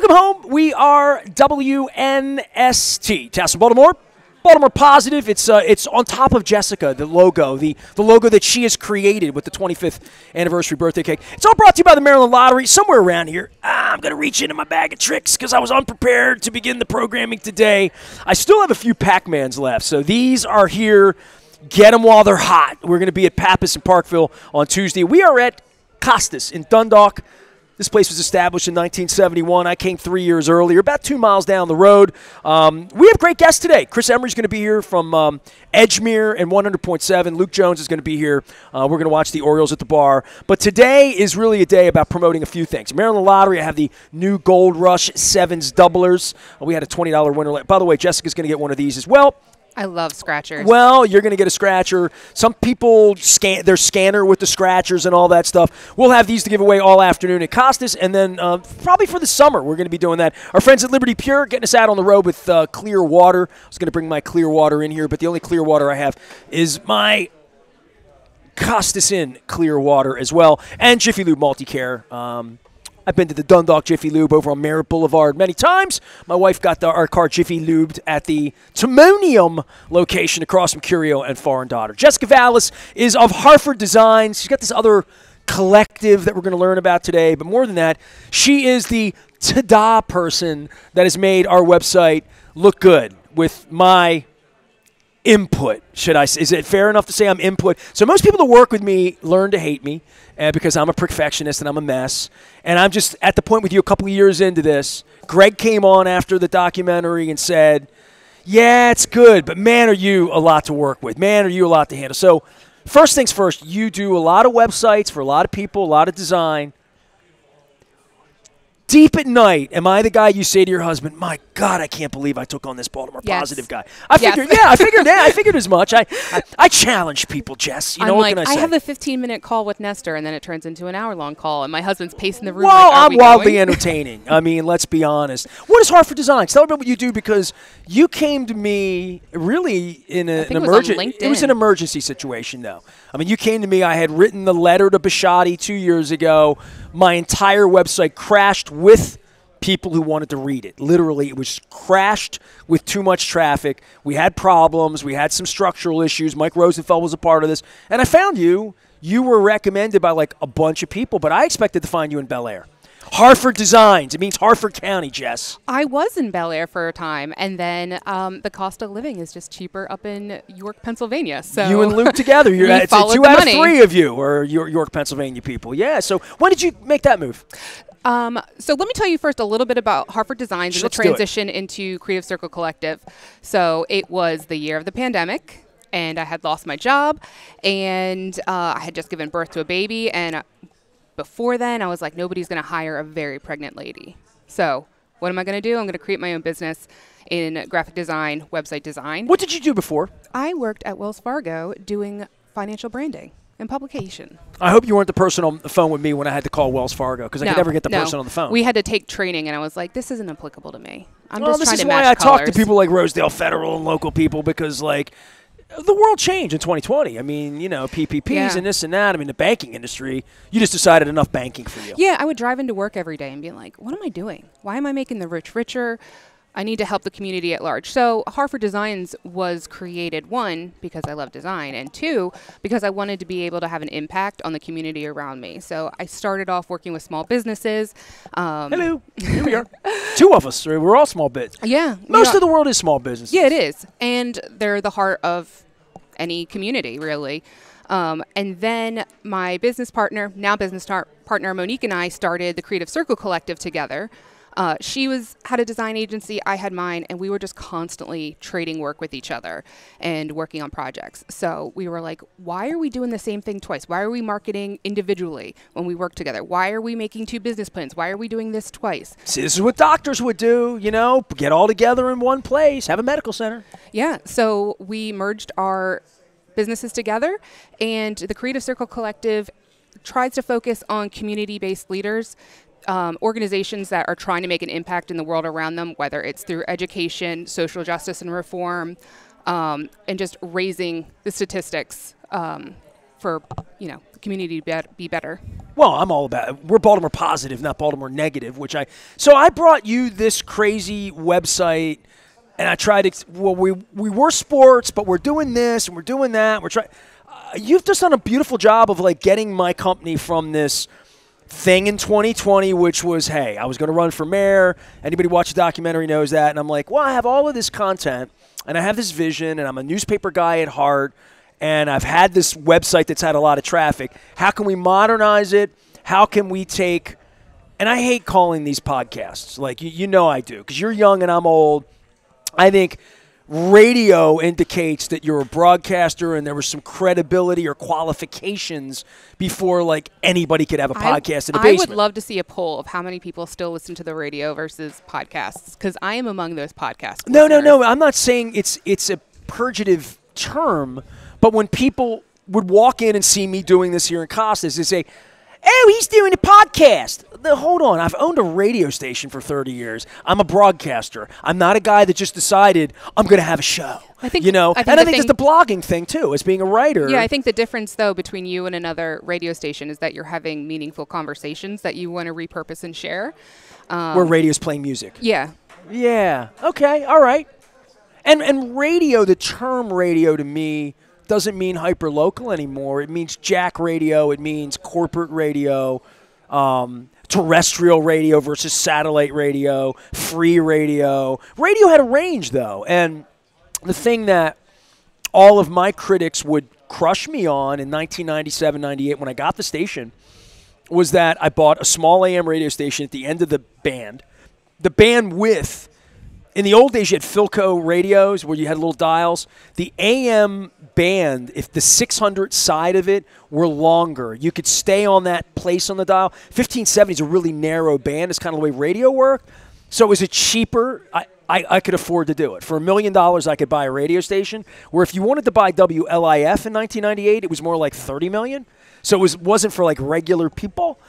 Welcome home. We are WNST. Tassel, Baltimore. Baltimore Positive. It's on top of Jessica, the logo, the logo that she has created with the 25th anniversary birthday cake. It's all brought to you by the Maryland Lottery. Somewhere around here, I'm going to reach into my bag of tricks because I was unprepared to begin the programming today. I still have a few Pac-Mans left, so these are here. Get them while they're hot. We're going to be at Pappas in Parkville on Tuesday. We are at Costas in Dundalk. This place was established in 1971. I came 3 years earlier, about 2 miles down the road. We have great guests today. Chris Emery's going to be here from Edgemere and 100.7. Luke Jones is going to be here. We're going to watch the Orioles at the bar. But today is really a day about promoting a few things. Maryland Lottery, I have the new Gold Rush Sevens doublers. We had a $20 winner. By the way, Jessica's going to get one of these as well. I love scratchers. Well, you're going to get a scratcher. Some people scan their scanner with the scratchers and all that stuff. We'll have these to give away all afternoon at Costas, and then probably for the summer we're going to be doing that. Our friends at Liberty Pure getting us out on the road with clear water. I was going to bring my clear water in here, but the only clear water I have is my Costas Inn clear water as well, and Jiffy Lube Multicare. I've been to the Dundalk Jiffy Lube over on Merritt Boulevard many times. My wife got our car Jiffy Lubed at the Timonium location across from Curio and Foreign Daughter. Jessica Valis is of Harford Designs. She's got this other collective that we're going to learn about today. But more than that, she is the ta-da person that has made our website look good with my input, should I say. Is it fair enough to say I'm input? So most people that work with me learn to hate me because I'm a perfectionist and I'm a mess. And I'm just at the point with you a couple of years into this. Greg came on after the documentary and said, yeah, it's good, but man, are you a lot to work with. Man, are you a lot to handle. So first things first, you do a lot of websites for a lot of people, a lot of design. Deep at night, am I the guy you say to your husband, my God, I can't believe I took on this Baltimore Positive guy? I figured as much. I challenge people, Jess. You know, what can I say? I have a 15-minute call with Nestor, and then it turns into an hour-long call, and my husband's pacing the room. Well, like, I'm wildly entertaining. I mean, let's be honest. What is Harford Designs? Tell me about what you do, because you came to me really in an emergency. It was an emergency situation, though. I mean, you came to me. I had written the letter to Bisciotti 2 years ago. My entire website crashed with people who wanted to read it. Literally, it was crashed with too much traffic. We had problems. We had some structural issues. Mike Rosenfeld was a part of this. And I found you. You were recommended by like a bunch of people, but I expected to find you in Bel Air. Harford Designs. It means Harford County, Jess. I was in Bel Air for a time, and then the cost of living is just cheaper up in York, Pennsylvania. So you and Luke together. It's 2 out of 3 of you are York, Pennsylvania people. Yeah. So when did you make that move? So let me tell you first a little bit about Harford Designs and the transition into Creative Circle Collective. So it was the year of the pandemic, and I had lost my job, and I had just given birth to a baby, and before then, I was like, nobody's going to hire a very pregnant lady. So what am I going to do? I'm going to create my own business in graphic design, website design. What did you do before? I worked at Wells Fargo doing financial branding and publication. I hope you weren't the person on the phone with me when I had to call Wells Fargo, because I could never get the person on the phone. We had to take training, and I was like, this isn't applicable to me. I'm just trying to match colors. This is why I talk to people like Rosedale Federal and local people, because, like, the world changed in 2020. I mean, you know, PPPs and this and that. I mean, the banking industry, you just decided enough banking for you. Yeah, I would drive into work every day and be like, what am I doing? Why am I making the rich richer? I need to help the community at large. So Harford Designs was created, 1, because I love design, and 2, because I wanted to be able to have an impact on the community around me. So I started off working with small businesses. Hello. Here we are. 2 of us. We're all small biz. Yeah. Most of the world is small businesses. Yeah, it is. And they're the heart of any community, really. And then my business partner, now business partner Monique, and I started the Creative Circle Collective together. She had a design agency, I had mine, and we were just constantly trading work with each other and working on projects. So we were like, why are we doing the same thing twice? Why are we marketing individually when we work together? Why are we making 2 business plans? Why are we doing this twice? See, this is what doctors would do, you know, get all together in one place, have a medical center. Yeah, so we merged our businesses together, and the Creative Circle Collective tries to focus on community-based leaders, organizations that are trying to make an impact in the world around them, whether it's through education, social justice and reform, and just raising the statistics for, the community to be better. Well, I'm all about it. We're Baltimore Positive, not Baltimore Negative, so I brought you this crazy website, and I tried to, we were sports, but we're doing this and we're doing that. We're trying. You've just done a beautiful job of like getting my company from this thing in 2020, which was, hey, I was going to run for mayor. Anybody watch the documentary knows that. And I'm like, well, I have all of this content, and I have this vision, and I'm a newspaper guy at heart, and I've had this website that's had a lot of traffic. How can we modernize it? How can we take – and I hate calling these podcasts. Like, you know I do, because you're young and I'm old. I think radio indicates that you're a broadcaster and there was some credibility or qualifications before, like, anybody could have a podcast in a basement. I would love to see a poll of how many people still listen to the radio versus podcasts, because I am among those podcasts. No. I'm not saying it's a purgative term, but when people would walk in and see me doing this here in Costas, they say, oh, he's doing a podcast. Hold on. I've owned a radio station for 30 years. I'm a broadcaster. I'm not a guy that just decided I'm going to have a show. I think it's the blogging thing, too, as being a writer. Yeah, I think the difference, though, between you and another radio station is that you're having meaningful conversations that you want to repurpose and share. Where radio's playing music. Yeah. Yeah. Okay. All right. And radio, the term radio to me, doesn't mean hyper-local anymore. It means jack radio. It means corporate radio, terrestrial radio versus satellite radio, free radio. Radio had a range, though. And the thing that all of my critics would crush me on in 1997, 98 when I got the station was that I bought a small AM radio station at the end of the band. The bandwidth, in the old days, you had Philco radios where you had little dials. The AM band, if the 600 side of it were longer, you could stay on that place on the dial. 1570 is a really narrow band. It's kind of the way radio worked. So it was a cheaper. I could afford to do it. For $1 million, I could buy a radio station, where if you wanted to buy WLIF in 1998, it was more like $30 million. So it wasn't for like regular people.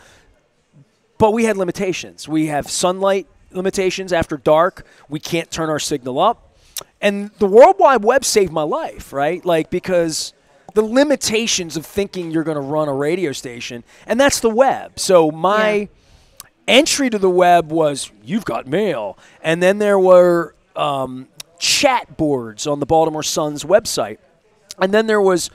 But we had limitations. We have sunlight limitations after dark. We can't turn our signal up. And the World Wide Web saved my life, right? Like, because the limitations of thinking you're going to run a radio station, and that's the web. So my entry to the web was, you've got mail. And then there were chat boards on the Baltimore Sun's website. And then there was,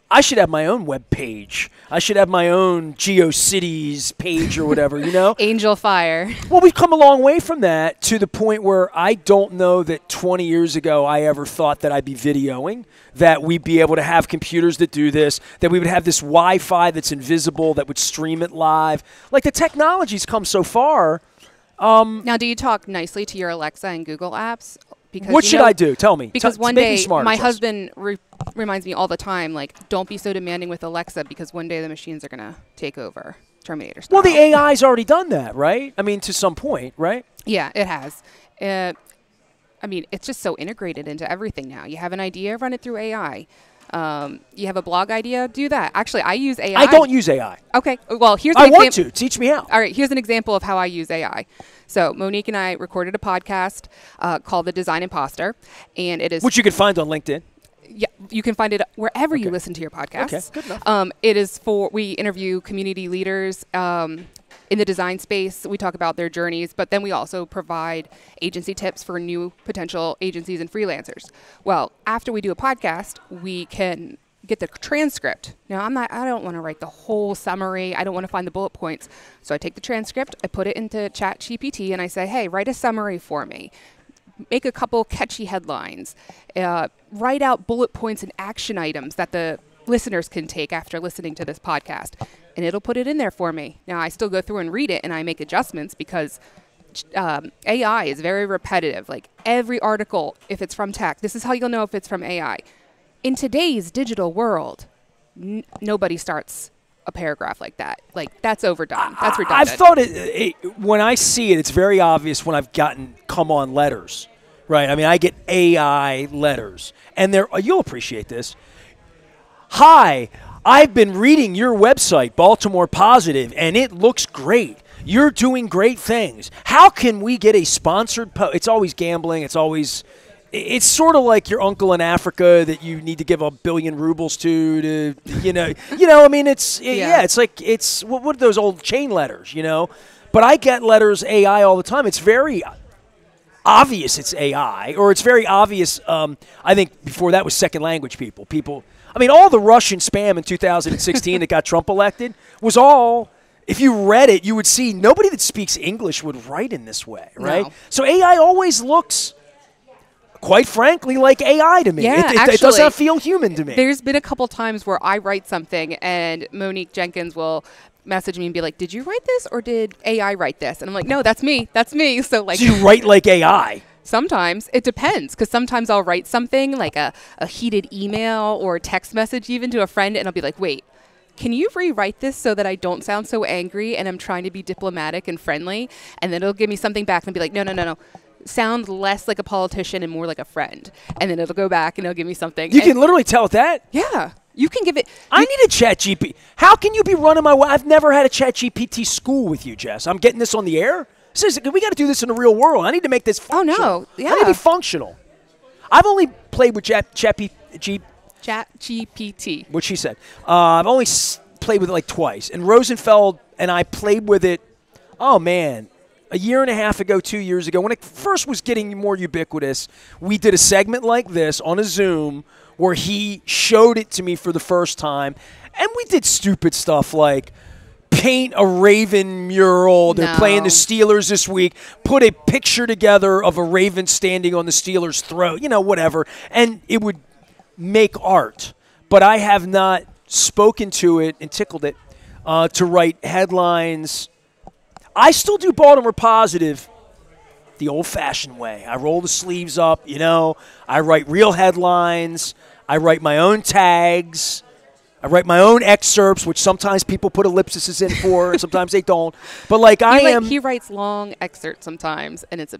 I should have my own web page. I should have my own GeoCities page or whatever, Angel Fire. Well, we've come a long way from that to the point where I don't know that 20 years ago I ever thought that I'd be videoing, that we'd be able to have computers that do this, that we would have this Wi-Fi that's invisible that would stream it live. Like, the technology's come so far. Now, do you talk nicely to your Alexa and Google apps? Because, what should I do? Tell me. Because one day, my husband reminds me all the time, like, don't be so demanding with Alexa, because one day the machines are going to take over, Terminator style. Well, the AI's already done that, right? I mean, to some point, right? Yeah, it has. I mean, it's just so integrated into everything now. You have an idea, run it through AI. You have a blog idea, do that. Actually, I use AI. I don't use AI. Okay. Well, here's an example. I want to. Teach me how. All right. Here's an example of how I use AI. So Monique and I recorded a podcast called The Design Imposter, and it is, which you can find on LinkedIn. Yeah, you can find it wherever you listen to your podcasts. Okay, good enough. It is we interview community leaders in the design space. We talk about their journeys, but then we also provide agency tips for new potential agencies and freelancers. Well, after we do a podcast, we can get the transcript. Now, I don't want to write the whole summary. I don't want to find the bullet points. So I take the transcript, I put it into ChatGPT, and I say, hey, write a summary for me. Make a couple catchy headlines. Write out bullet points and action items that the listeners can take after listening to this podcast. And it'll put it in there for me. Now, I still go through and read it, and I make adjustments because AI is very repetitive. Like, every article, if it's from tech, this is how you'll know if it's from AI. In today's digital world, nobody starts a paragraph like that. Like, that's overdone. That's redundant. I've thought when I see it, it's very obvious when I've gotten come on letters, right? I mean, I get AI letters, and you'll appreciate this. Hi, I've been reading your website, Baltimore Positive, and it looks great. You're doing great things. How can we get a sponsored post? It's always gambling. It's always it's sort of like your uncle in Africa that you need to give 1 billion rubles to I mean, it's like what are those old chain letters, But I get letters AI all the time. It's very obvious it's AI, or it's very obvious. I think before that was second language people. I mean, all the Russian spam in 2016 that got Trump elected was all. If you read it, you would see nobody that speaks English would write in this way, right? No. So AI always looks, quite frankly, like AI to me. Yeah, It does not feel human to me. There's been a couple times where I write something and Monique Jenkins will message me and be like, did you write this or did AI write this? And I'm like, no, that's me. That's me. So like, so you write like AI. Sometimes it depends, because sometimes I'll write something like a heated email or a text message even to a friend, and I'll be like, wait, can you rewrite this so that I don't sound so angry and I'm trying to be diplomatic and friendly? And then it'll give me something back and be like, no. Sound less like a politician and more like a friend. And then it'll go back and it'll give me something. You can literally tell it that? Yeah. You can give it. I need a chat GPT. How can you be running my I've never had a chat GPT school with you, Jess. I'm getting this on the air? We got to do this in the real world. I need to make this functional. Oh, no. Yeah. I need to be functional. I've only played with Chat GPT. What she said. I've only played with it like twice. And Rosenfeld and I played with it, oh, man, a year and a half ago, 2 years ago. When it first was getting more ubiquitous, we did a segment like this on a Zoom where he showed it to me for the first time. And we did stupid stuff like paint a Raven mural. They're playing the Steelers this week. Put a picture together of a Raven standing on the Steelers' throat, whatever. And it would make art. But I have not spoken to it and tickled it to write headlines. I still do Baltimore Positive the old-fashioned way. I roll the sleeves up, I write real headlines. I write my own tags. I write my own excerpts, which sometimes people put ellipses in for, and sometimes they don't. But he writes long excerpts sometimes, and it's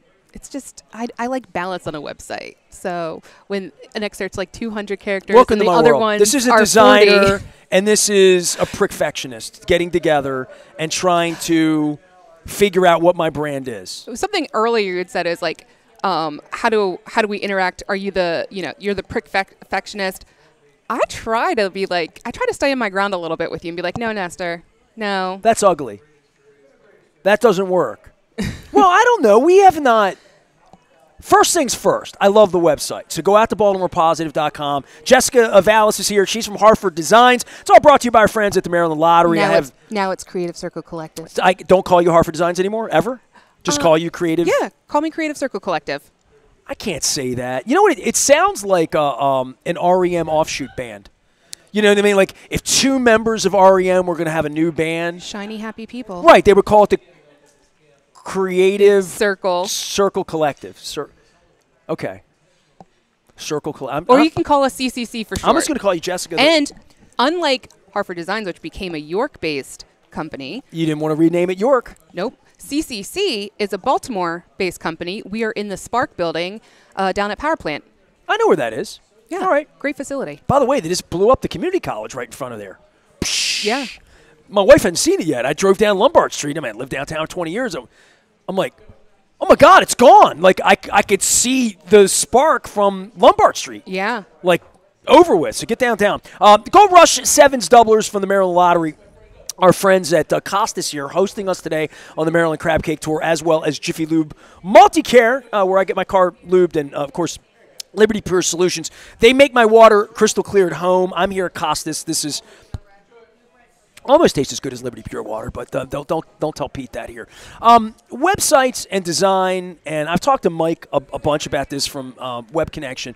just I like balance on a website. So when an excerpt's like 200 characters, welcome and to the my other world. ones This is a are designer, 40. and this is a perfectionist getting together and trying to figure out what my brand is. Something earlier you had said is like, how do we interact? Are you you're the perfectionist? I try to stay in my ground a little bit with you and be like, no, Nestor, no. That's ugly. That doesn't work. Well, I don't know. We have not. First things first, I love the website. So go out to BaltimorePositive.com. Jessica Valis is here. She's from Hartford Designs. It's all brought to you by our friends at the Maryland Lottery. Now it's Creative Circle Collective. I don't call you Hartford Designs anymore, ever? Just call you Creative? Yeah, call me Creative Circle Collective. I can't say that. You know what? It sounds like an REM offshoot band. You know what I mean? Like if two members of REM were going to have a new band. Shiny, happy people. Right. They would call it the Creative Circle Collective. Okay. Circle Collective. Or you can call us CCC for short. I'm just going to call you Jessica. And unlike Hartford Designs, which became a York-based company. You didn't want to rename it York. Nope. CCC is a Baltimore-based company. We are in the Spark building down at Power Plant. I know where that is. Yeah. All right. Great facility. By the way, they just blew up the community college right in front of there. Yeah. My wife hadn't seen it yet. I drove down Lombard Street. I lived downtown 20 years. I'm like, oh, my God, it's gone. Like, I could see the Spark from Lombard Street. Yeah. Like, over with. So get downtown. Go rush Sevens doublers from the Maryland Lottery. Our friends at Costas here hosting us today on the Maryland Crab Cake Tour, as well as Jiffy Lube Multi-Care, where I get my car lubed, and, of course, Liberty Pure Solutions. They make my water crystal clear at home. I'm here at Costas. This is almost tastes as good as Liberty Pure water, but don't tell Pete that here. Websites and design, and I've talked to Mike a bunch about this from Web Connection.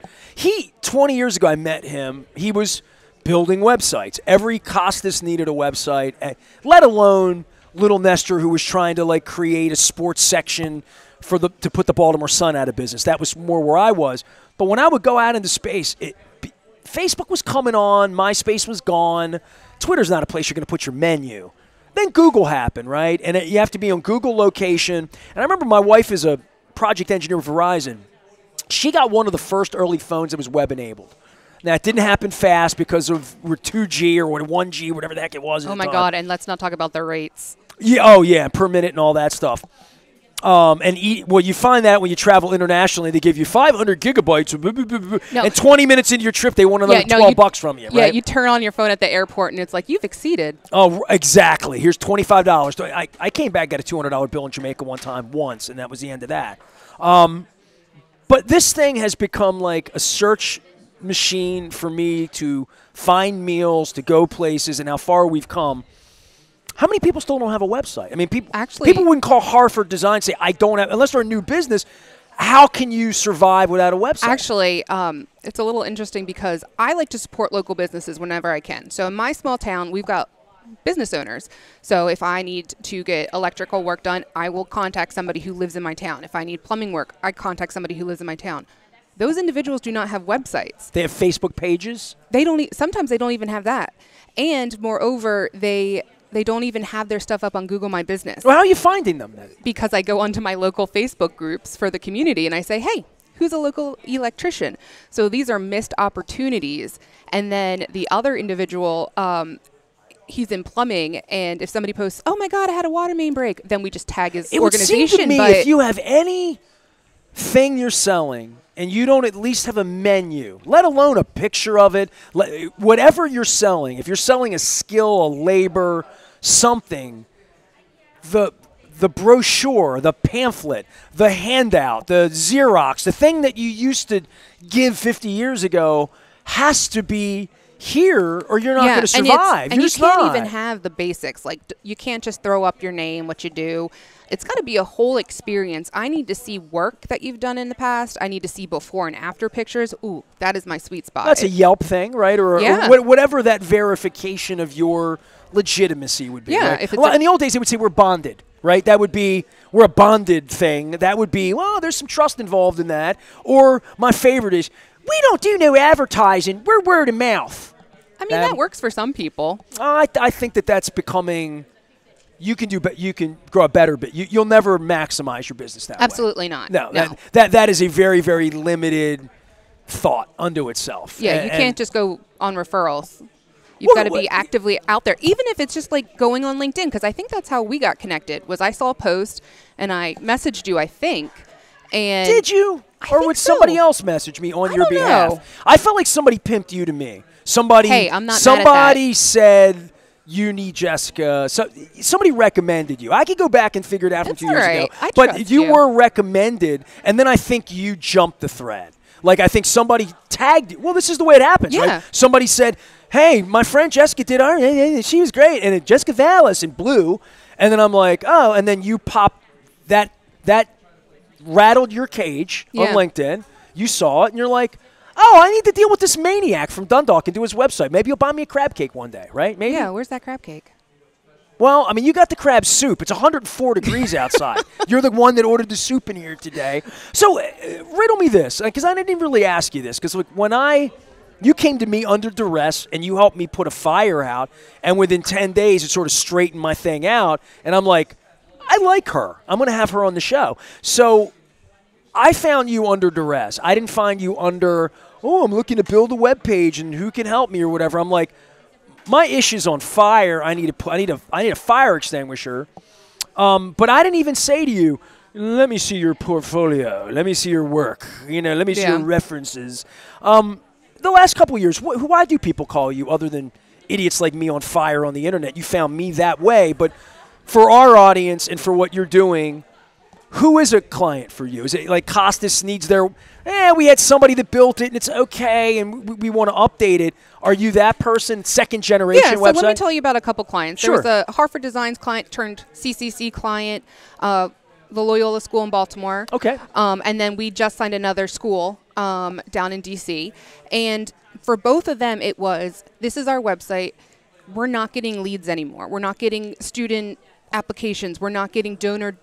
20 years ago, I met him. He was building websites. Every Costas needed a website, let alone little Nestor, who was trying to create a sports section to put the Baltimore Sun out of business. That was more where I was. But when I would go out into space, Facebook was coming on, MySpace was gone. Twitter's not a place you're going to put your menu. Then Google happened, right? And you have to be on Google location. And I remember my wife is a project engineer with Verizon. She got one of the first early phones that was web-enabled. Now, it didn't happen fast because of 2G or 1G, whatever the heck it was. Oh, my God, and let's not talk about the rates. Yeah, oh, yeah, per minute and all that stuff. You find that when you travel internationally, they give you 500 gigabytes, and 20 minutes into your trip, they want another $12 from you. Yeah, right? you turn on your phone at the airport, and it's like, you've exceeded. Oh, exactly. Here's $25. I came back, got a $200 bill in Jamaica once, and that was the end of that. But this thing has become like a search machine for me to find meals, to go places, and how far we've come. How many people still don't have a website? I mean, people wouldn't call Hartford Design and say, I don't have, unless they're a new business. How can you survive without a website? Actually, it's a little interesting because I like to support local businesses whenever I can. So in my small town, we've got business owners. So if I need to get electrical work done, I will contact somebody who lives in my town. If I need plumbing work, I contact somebody who lives in my town. Those individuals do not have websites. They have Facebook pages? Sometimes they don't even have that. And moreover, they don't even have their stuff up on Google My Business. Well, how are you finding them then? Because I go onto my local Facebook groups for the community and I say, hey, who's a local electrician? So these are missed opportunities. And then the other individual, he's in plumbing, and if somebody posts, oh my God, I had a water main break, then we just tag his organization. It would seem to me if you have anything you're selling and you don't at least have a menu, let alone a picture of it, whatever you're selling, if you're selling a skill, a labor, something, the brochure, the pamphlet, the handout, the Xerox, the thing that you used to give 50 years ago has to be here or you're not going to survive. And you can't even have the basics. Like, you can't just throw up your name, what you do. It's got to be a whole experience. I need to see work that you've done in the past. I need to see before and after pictures. Ooh, that is my sweet spot. That's a Yelp thing, right? Or whatever that verification of your legitimacy would be. Yeah. Right? Well, in the old days, they would say we're bonded, right? That would be, we're a bonded thing. That would be, well, there's some trust involved in that. Or my favorite is, we don't do no advertising. We're word of mouth. I mean, that works for some people. I think that's becoming. You can grow a better bit. You'll never maximize your business that way. Absolutely not. No. That is a very, very limited thought unto itself. Yeah, you can't just go on referrals. You've got to be actively out there, even if it's just like going on LinkedIn, because I think that's how we got connected. Was I saw a post and I messaged you, I think. And did you? Or would somebody else message me on your behalf? Know. I felt like somebody pimped you to me. Somebody said you need Jessica. So somebody recommended you. I could go back and figure it out from 2 years ago. But you were recommended, and then I think you jumped the thread. Like, I think somebody tagged you. Well, this is the way it happens, right? Somebody said, hey, my friend Jessica did ours. She was great. And Jessica Valis in blue. And then I'm like, oh, and then you pop that rattled your cage on LinkedIn. You saw it, and you're like, oh, I need to deal with this maniac from Dundalk and do his website. Maybe you'll buy me a crab cake one day, right? Maybe. Yeah, where's that crab cake? Well, I mean, you got the crab soup. It's 104 degrees outside. You're the one that ordered the soup in here today. So riddle me this, because I didn't even really ask you this, because when you came to me under duress and you helped me put a fire out, and within 10 days it sort of straightened my thing out, and I'm like, I like her. I'm going to have her on the show. So I found you under duress. I didn't find you under, oh, I'm looking to build a web page and who can help me or whatever. I'm like, my issue's on fire. I need a fire extinguisher. But I didn't even say to you, let me see your portfolio. Let me see your work. Let me see your references. The last couple of years, why do people call you other than idiots like me on fire on the internet? You found me that way, but for our audience and for what you're doing, who is a client for you? Is it like Costas needs we had somebody that built it and it's okay and we want to update it. Are you that person, second generation website? Yeah, so let me tell you about a couple clients. Sure. There was a Hartford Designs client turned CCC client, the Loyola School in Baltimore. Okay. And then we just signed another school down in D.C. And for both of them, it was, this is our website. We're not getting leads anymore. We're not getting student applications. We're not getting donor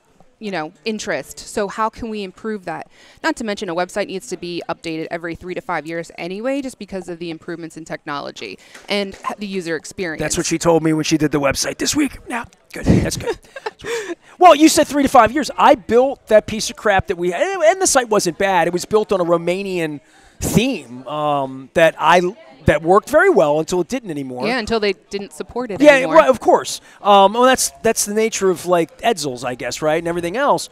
interest. So how can we improve that? Not to mention a website needs to be updated every 3 to 5 years anyway, just because of the improvements in technology and the user experience. That's what she told me when she did the website this week. Yeah, good. That's good. Well, you said 3 to 5 years. I built that piece of crap that we had, and the site wasn't bad. It was built on a Romanian theme that worked very well until it didn't anymore. Yeah, until they didn't support it anymore. Yeah, right, of course. Well, that's the nature of like Edsels, I guess, right, and everything else.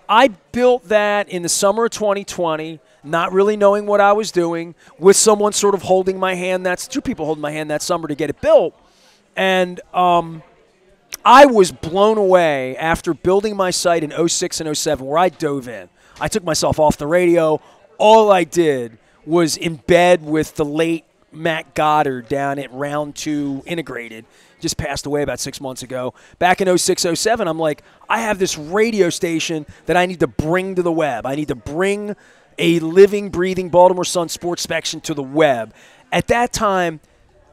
I built that in the summer of 2020, not really knowing what I was doing, with someone sort of holding my hand. That's two people holding my hand that summer to get it built. And I was blown away after building my site in 06 and 07, where I dove in. I took myself off the radio. All I did was embed with the late Matt Goddard down at Round 2 Integrated. Just passed away about 6 months ago. Back in 06, 07, I'm like, I have this radio station that I need to bring to the web. I need to bring a living, breathing Baltimore Sun sports section to the web. At that time,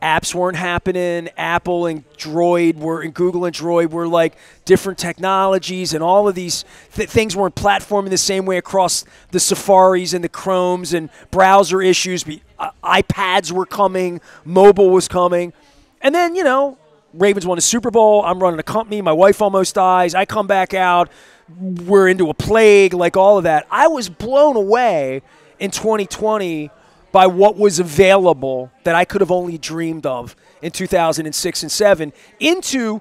apps weren't happening. Apple and Google and Droid were like different technologies, and all of these things weren't platforming the same way across the Safaris and the Chromes, and browser issues. iPads were coming. Mobile was coming. And then, Ravens won a Super Bowl. I'm running a company. My wife almost dies. I come back out. We're into a plague, like all of that. I was blown away in 2020 by what was available that I could have only dreamed of in 2006 and 7. Into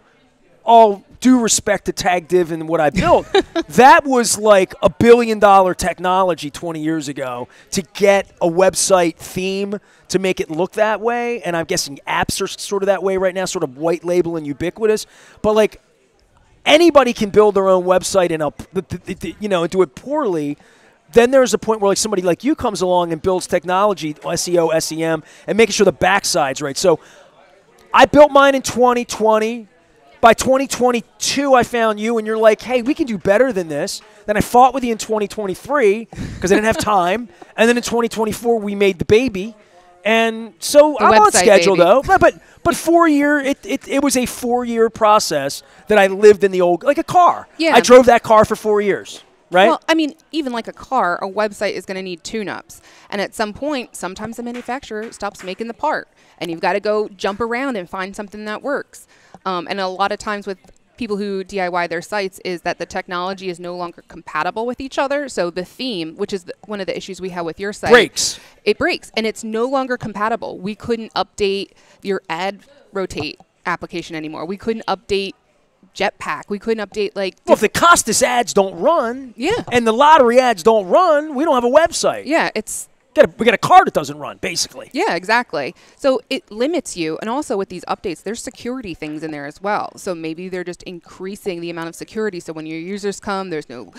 all due respect to Tag Div and what I built, that was like $1 billion technology 20 years ago to get a website theme to make it look that way. And I'm guessing apps are sort of that way right now, sort of white label and ubiquitous. But like anybody can build their own website and do it poorly. Then there's a point where like somebody like you comes along and builds technology, SEO, SEM, and making sure the backside's right. So I built mine in 2020. By 2022, I found you, and you're like, hey, we can do better than this. Then I fought with you in 2023 because I didn't have time. And then in 2024, we made the baby. And so I'm on schedule, though. But 4 year, it was a 4 year process that I lived in the old, like a car. Yeah. I drove that car for 4 years. Right? Well, I mean, even like a car, a website is going to need tune-ups. And at some point, sometimes the manufacturer stops making the part. And you've got to go jump around and find something that works. And a lot of times with people who DIY their sites is that the technology is no longer compatible with each other. So the theme, which is one of the issues we have with your site. It breaks. And it's no longer compatible. We couldn't update your ad rotate application anymore. We couldn't update Jetpack. We couldn't update well, if the Costas ads don't run, yeah, and the lottery ads don't run, we don't have a website. Yeah, we got a car that doesn't run, basically. Yeah, exactly. So it limits you, and also with these updates, there's security things in there as well. So maybe they're just increasing the amount of security. So when your users come, there's no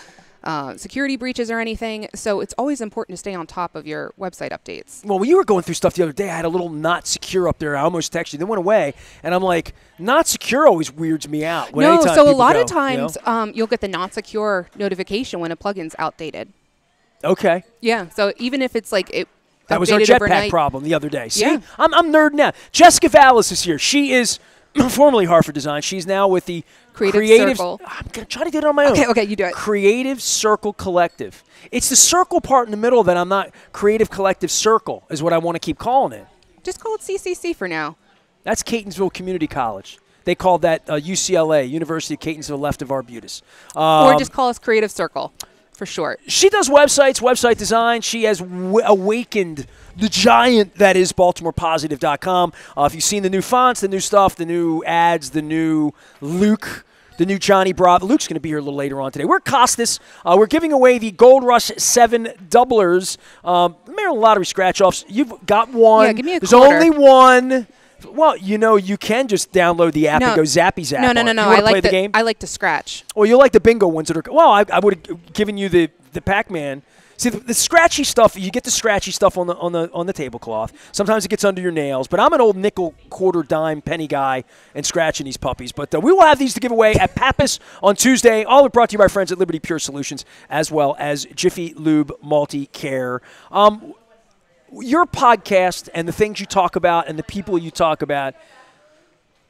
security breaches or anything. So it's always important to stay on top of your website updates. Well, when you were going through stuff the other day, I had a little not secure up there. I almost texted you. Then went away. And I'm like, not secure always weirds me out. So a lot of times you'll get the not secure notification when a plugin's outdated. Okay. Yeah. So even if it's like it that was our Jetpack problem the other day. See, yeah. I'm nerding out. Jessica Valis is here. She is formerly Hartford Design. She's now with the Creative Circle. I'm going to try to do it on my own. Okay, you do it. Creative Circle Collective. It's the circle part in the middle that I'm not. Creative Collective Circle is what I want to keep calling it. Just call it CCC for now. That's Catonsville Community College. They called that UCLA, University of Catonsville, left of Arbutus. Or just call us Creative Circle. For short. She does websites, website design. She has awakened the giant that is BaltimorePositive.com. If you've seen the new fonts, the new stuff, the new ads, the new Luke, the new Johnny Bravo. Luke's going to be here a little later on today. We're at Costas. We're giving away the Gold Rush 7 doublers. Maryland Lottery scratch-offs. You've got one. Yeah, give me a There's quarter. only one. Well, you can just download the app and go zappy zap. No. You want to play the game? I like to scratch. Well, you like the bingo ones that are. Well, I would have given you the Pac-Man. See, the scratchy stuff. You get the scratchy stuff on the tablecloth. Sometimes it gets under your nails. But I'm an old nickel, quarter, dime, penny guy and scratching these puppies. But we will have these to give away at Pappas on Tuesday. All are brought to you by friends at Liberty Pure Solutions, as well as Jiffy Lube Multi Care. Your podcast and the things you talk about and the people you talk about,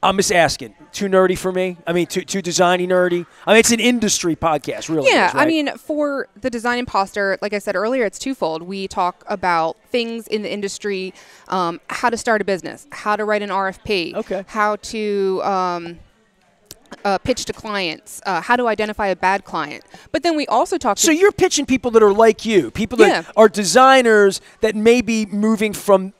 I'm just asking, too nerdy for me? I mean, too designy nerdy? I mean, it's an industry podcast, really. Yeah, right? I mean, for the Design Imposter, like I said earlier, it's twofold. We talk about things in the industry, how to start a business, how to write an RFP, how to pitch to clients, how to identify a bad client. But then we also talk So you're pitching people that are like you, people that are designers that may be moving from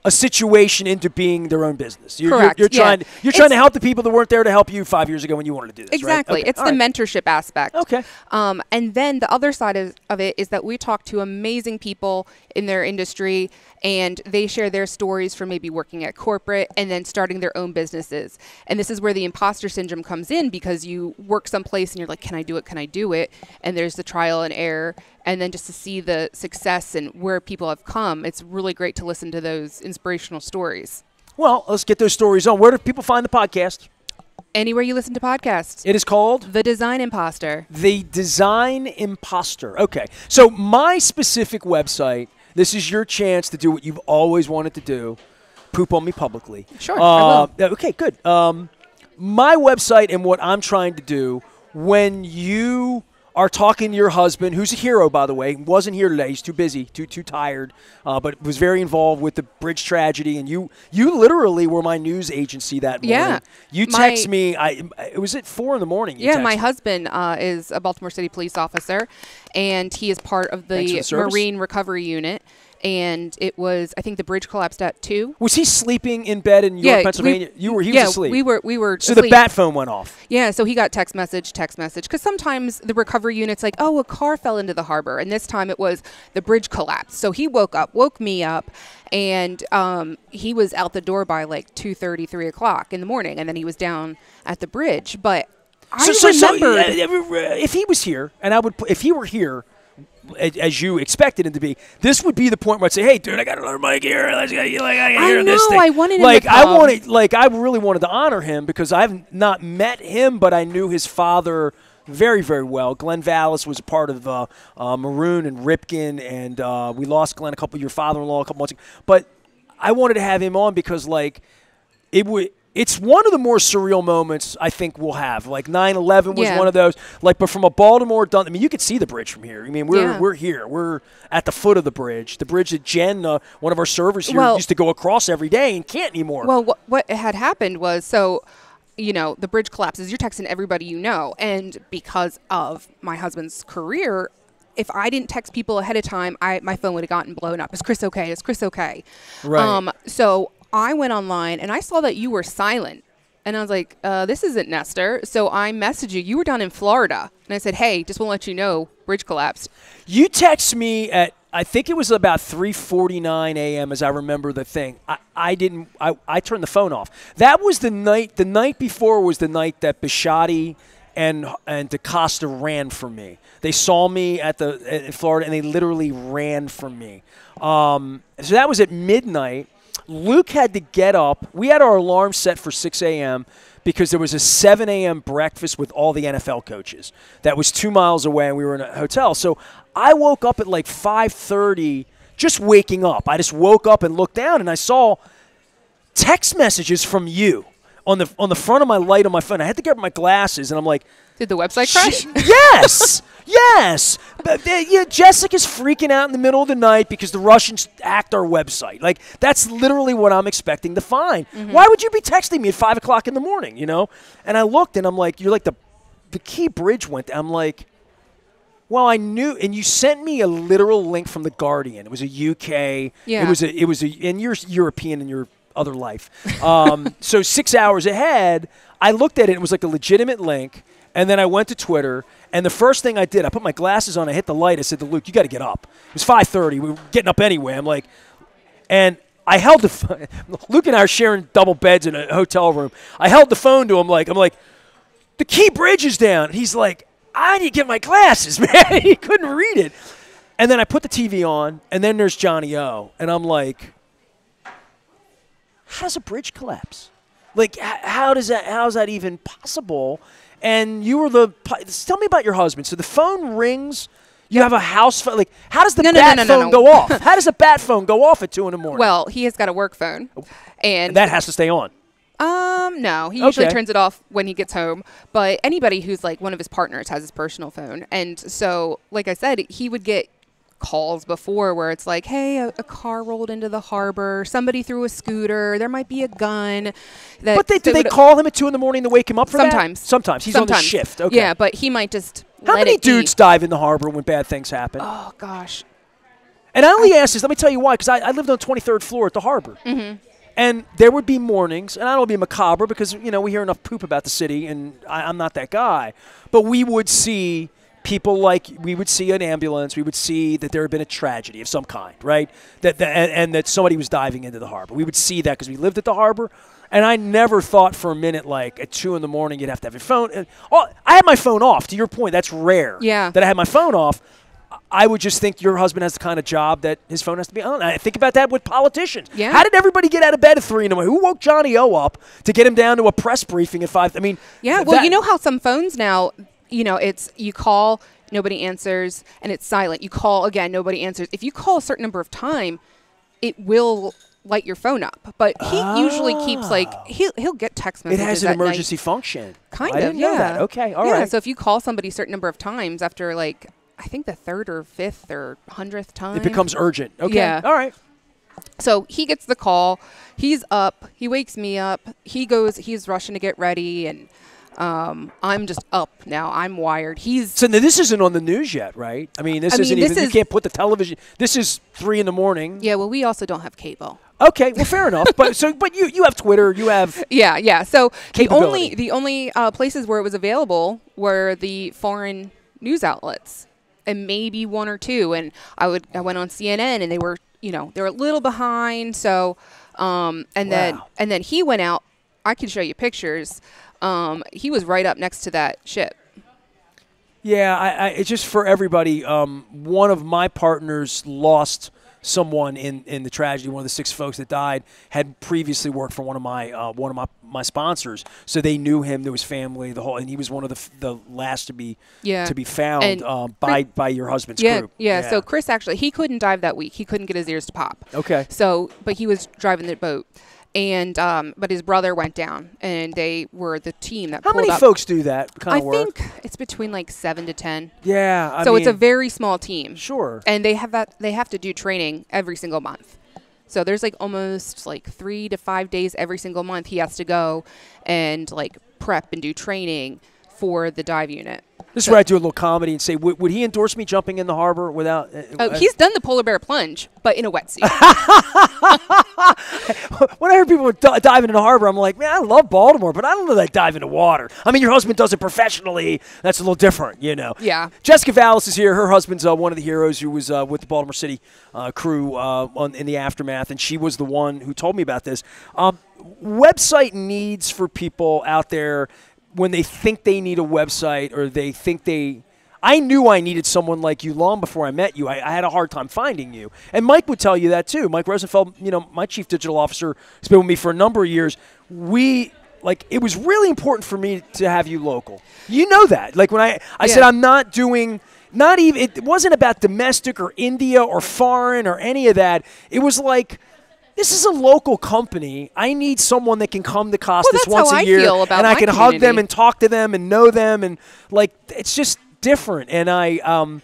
a situation into being their own business. Correct. You're trying to help the people that weren't there to help you 5 years ago when you wanted to do this. Exactly. Right? Okay. It's the mentorship aspect. Okay. And then the other side of it is that we talk to amazing people in their industry, and they share their stories from maybe working at corporate and then starting their own businesses. And this is where the imposter syndrome comes in, because you work someplace and you're like, can I do it? Can I do it? And there's the trial and error. And then just to see the success and where people have come, it's really great to listen to those inspirational stories. Well, let's get those stories on. Where do people find the podcast? Anywhere you listen to podcasts. It is called? The Design Imposter. The Design Imposter. Okay. So my specific website, this is your chance to do what you've always wanted to do, poop on me publicly. Sure, I will. Okay, good. My website and what I'm trying to do, when you are talking to your husband, who's a hero, by the way, wasn't here today. He's too busy, too tired, but was very involved with the bridge tragedy. And you literally were my news agency that morning. Yeah. You text me. It was at 4 in the morning. Yeah, my husband is a Baltimore City police officer, and he is part of the Marine Recovery Unit. And it was, I think the bridge collapsed at 2. Was he sleeping in bed in York, Pennsylvania? He was asleep. we were So asleep. the bat phone went off. Yeah, so he got text message. Because sometimes the recovery unit's like, oh, a car fell into the harbor. And this time it was the bridge collapsed. So he woke me up, and he was out the door by like 2:30, 3 o'clock in the morning. And then he was down at the bridge. But I remembered. If he was here, and if he were here, as you expected him to be, this would be the point where I'd say, "Hey, dude, I got to learn my gear. I hear this thing." I wanted him to come. I really wanted to honor him because I've not met him, but I knew his father very, very well. Glenn Valis was a part of Maroon and Ripken, and we lost Glenn your father-in-law a couple months ago. But I wanted to have him on because, it's one of the more surreal moments I think we'll have. Like 9/11 was one of those. But from a Baltimore, you could see the bridge from here. I mean, we're here. We're at the foot of the bridge that Jen, one of our servers here, used to go across every day and can't anymore. Well, what had happened was, the bridge collapses. You're texting everybody you know, and because of my husband's career, if I didn't text people ahead of time, my phone would have gotten blown up. Is Chris okay? Is Chris okay? Right. So I went online and I saw that you were silent. And I was like, this isn't Nestor. So I messaged you. You were down in Florida. And I said, hey, just want to let you know, bridge collapsed. You text me at, I think it was about 3:49 a.m. as I remember the thing. I turned the phone off. That was the night before was the night that Bisciotti and DaCosta ran from me. They saw me in Florida, and they literally ran from me. So that was at midnight. Luke had to get up. We had our alarm set for 6 a.m. because there was a 7 a.m. breakfast with all the NFL coaches. That was 2 miles away, and we were in a hotel. So I woke up at like 5:30, just waking up. I just woke up and looked down, and I saw text messages from you on the front of my light on my phone. I had to get my glasses, and I'm like, did the website crash? Yes. Yes. But, Jessica's freaking out in the middle of the night because the Russians hacked our website. Like, that's literally what I'm expecting to find. Mm-hmm. Why would you be texting me at 5 o'clock in the morning, And I looked, and I'm like, you're like, the key bridge went down. I'm like, well, I knew, and you sent me a literal link from The Guardian. It was a UK. Yeah. It was and you're European in your other life. So 6 hours ahead, I looked at it. It was like a legitimate link. And then I went to Twitter, and the first thing I did, I put my glasses on, I hit the light, I said to Luke, you got to get up. It was 5:30. We were getting up anyway. I'm like, and I held the phone. Luke and I are sharing double beds in a hotel room. I held the phone to him I'm like, the key bridge is down. And he's like, I need to get my glasses, man. He couldn't read it. And then I put the TV on, and then there's Johnny O. And I'm like, how does a bridge collapse? Like, how is that even possible? And you were tell me about your husband. So the phone rings. You have a house phone. Like, how does the bat phone go off? How does a bat phone go off at 2 in the morning? Well, he has got a work phone. And that has to stay on. No, he usually turns it off when he gets home. But anybody who's like one of his partners has his personal phone. And so, like I said, he would get calls before where it's like, hey, a car rolled into the harbor, somebody threw a scooter, there might be a gun. But do they call him at 2 in the morning to wake him up for sometimes. that? Sometimes. He's on the shift. Okay. Yeah, but he might just How many dudes dive in the harbor when bad things happen? Oh, gosh. And I only asked this, let me tell you why, because I lived on the 23rd floor at the Harbor. Mm-hmm. And there would be mornings, and I don't want to be macabre because, we hear enough poop about the city, and I'm not that guy. But we would see people we would see an ambulance, we would see that there had been a tragedy of some kind, right? And that somebody was diving into the harbor. We would see that because we lived at the harbor. And I never thought for a minute, at 2 in the morning, you'd have to have your phone. And I had my phone off. To your point, that's rare. Yeah. That I had my phone off. I would just think your husband has the kind of job that his phone has to be on. I think about that with politicians. Yeah. How did everybody get out of bed at 3 in the morning? Who woke Johnny O up to get him down to a press briefing at 5? I mean, yeah. Well, you know how some phones now, it's you call, nobody answers, and it's silent. You call again, nobody answers. If you call a certain number of time, it will light your phone up. But he usually keeps he'll get text messages. It has an at emergency night. function. Kind I of, didn't know that. Okay, all right. So if you call somebody a certain number of times after I think the 3rd or 5th or 100th time, it becomes urgent. Okay. Yeah. All right. So he gets the call. He's up. He wakes me up. He's rushing to get ready, and I'm just up now. I'm wired. So now this isn't on the news yet, right? I mean, this isn't even. You can't put the television. This is 3 in the morning. Yeah. Well, we also don't have cable. Okay. Well, fair enough. But you have Twitter. You have. Yeah. So capability. the only places where it was available were the foreign news outlets, and maybe 1 or 2. And I went on CNN, and they were they're a little behind. So then he went out. I can show you pictures. He was right up next to that ship. Yeah, it's just for everybody. One of my partners lost someone in the tragedy. One of the 6 folks that died had previously worked for one of my sponsors, so they knew him, knew his family, and he was one of the last to be found by your husband's group. Yeah. So Chris he couldn't dive that week. He couldn't get his ears to pop. Okay. So, but he was driving the boat. And but his brother went down, and they were the team that pulled up. How many folks do that kind of work? I think it's between 7 to 10. Yeah. So it's a very small team. Sure. And they have to do training every single month. So there's almost 3 to 5 days every single month he has to go and prep and do training for the dive unit. This is where I do a little comedy and say, would he endorse me jumping in the harbor without? He's done the polar bear plunge, but in a wetsuit. When I heard people were diving in the harbor, I'm like, man, I love Baltimore, but I don't know that dive into water. I mean, your husband does it professionally. That's a little different, Yeah. Jessica Valis is here. Her husband's one of the heroes who was with the Baltimore City crew in the aftermath, and she was the one who told me about this. Website needs for people out there when they think they need a website or they think I knew I needed someone like you long before I met you. I had a hard time finding you. And Mike would tell you that too. Mike Rosenfeld, my chief digital officer, has been with me for a number of years. It was really important for me to have you local. You know that. When I said I'm not doing, not even, it wasn't about domestic or India or foreign or any of that. It was this is a local company. I need someone that can come to Costas once a year, and I can hug them and talk to them and know them, and it's just different. And I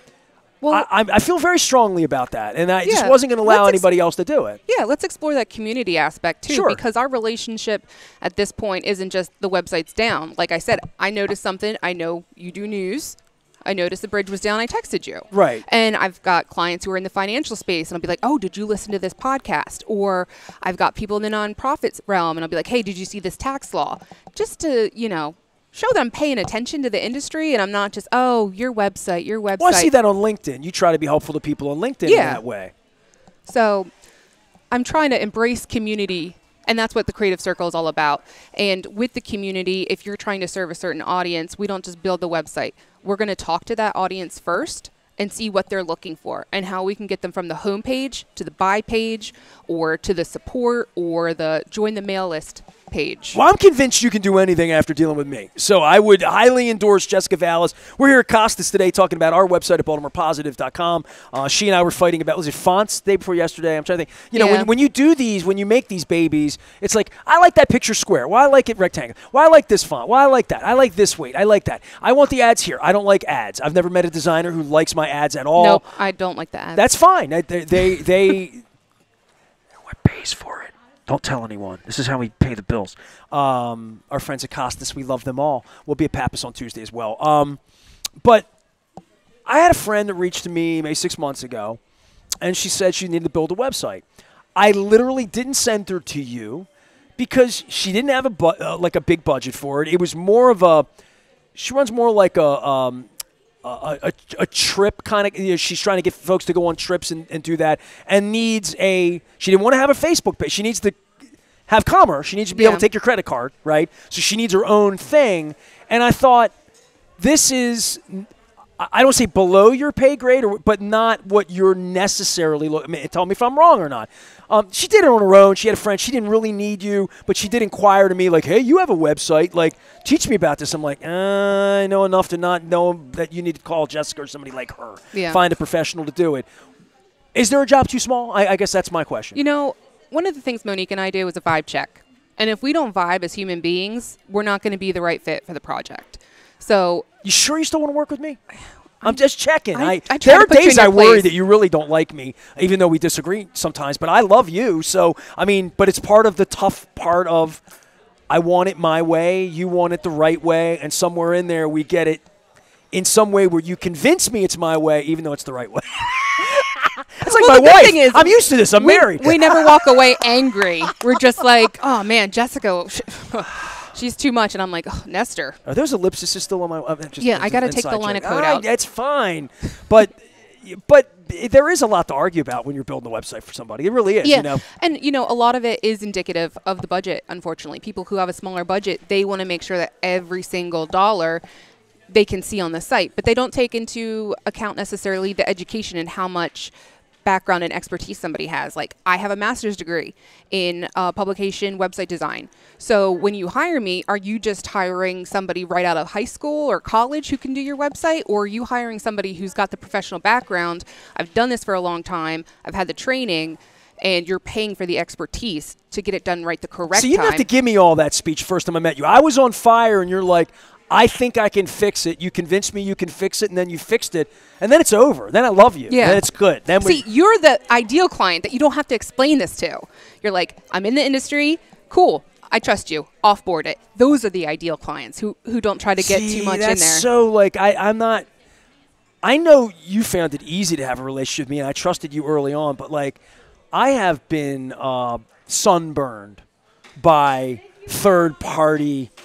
feel very strongly about that, and I just wasn't going to allow anybody else to do it. Yeah, let's explore that community aspect too, Sure. because our relationship at this point isn't just the website's down. Like I said, I noticed something. I know you do news. I noticed the bridge was down. I texted you. Right. And I've got clients who are in the financial space, and I'll be like, oh, did you listen to this podcast? Or I've got people in the nonprofits realm, and I'll be like, hey, did you see this tax law? Just to, show that I'm paying attention to the industry, and I'm not just, oh, your website. Well, I see that on LinkedIn. You try to be helpful to people on LinkedIn in that way. So I'm trying to embrace community, and that's what the Creative Circle is all about. And with the community, if you're trying to serve a certain audience, we don't just build the website. We're going to talk to that audience first and see what they're looking for and how we can get them from the home page to the buy page or to the support or the join the mail list page. Well, I'm convinced you can do anything after dealing with me. So I would highly endorse Jessica Valis. We're here at Costas today talking about our website at BaltimorePositive.com. She and I were fighting about, was it fonts the day before yesterday? I'm trying to think. When you do these, when you make these babies, it's like, I like that picture square. Well, I like it rectangle. Well, I like this font. Well, I like that. I like this weight. I like that. I want the ads here. I don't like ads. I've never met a designer who likes my ads at all. Nope, I don't like the ads. That's fine. They what pays for it? Don't tell anyone. This is how we pay the bills. Our friends at Costas, we love them all. We'll be at Pappas on Tuesday as well. But I had a friend that reached to me maybe 6 months ago, and she said she needed to build a website. I literally didn't send her to you because she didn't have like a big budget for it. It was more of a, she runs more like a trip kind of, she's trying to get folks to go on trips and do that, and needs she didn't want to have a Facebook page. She needs to have commerce. She needs to be able to take your credit card, right? So she needs her own thing. And I thought, this is, I don't say below your pay grade, but not what you're necessarily looking. Tell me if I'm wrong or not. She did it on her own. She had a friend. She didn't really need you, but she did inquire to me like, hey, you have a website. Like, teach me about this. I'm like, I know enough to not know that you need to call Jessica or somebody like her. Yeah. Find a professional to do it. Is there a job too small? I guess that's my question. You know, one of the things Monique and I do is a vibe check. And if we don't vibe as human beings, we're not going to be the right fit for the project. So, you sure you still want to work with me? I'm just checking. There are days I worry that you really don't like me, even though we disagree sometimes. But I love you. So, I mean, but it's part of the tough part of I want it my way, you want it the right way, and somewhere in there we get it in some way where you convince me it's my way, even though it's the right way. It's like my wife. Thing is, I'm used to this. I'm married. We never walk away angry. We're just like, oh, man, Jessica, she's too much. And I'm like, oh, Nestor. Are those ellipses still on my yeah, I got to take the line of code out. It's fine. But there is a lot to argue about when you're building a website for somebody. It really is. Yeah. You know? And, a lot of it is indicative of the budget, unfortunately. People who have a smaller budget, they want to make sure that every single dollar they can see on the site. But they don't take into account necessarily the education and how much background and expertise somebody has. Like, I have a master's degree in publication website design. So when you hire me, are you just hiring somebody right out of high school or college who can do your website? Or are you hiring somebody who's got the professional background? I've done this for a long time. I've had the training. And you're paying for the expertise to get it done right the correct time. So you didn't have to give me all that speech first time I met you. I was on fire, and you're like, I think I can fix it. You convinced me you can fix it, and then you fixed it. And then it's over. Then I love you. Yeah. Then it's good. Then See, you're the ideal client that you don't have to explain this to. You're like, I'm in the industry. Cool. I trust you. Offboard it. Those are the ideal clients who don't try to get too much in there. So, like, I'm not – I know you found it easy to have a relationship with me, and I trusted you early on. But, like, I have been sunburned by third-party –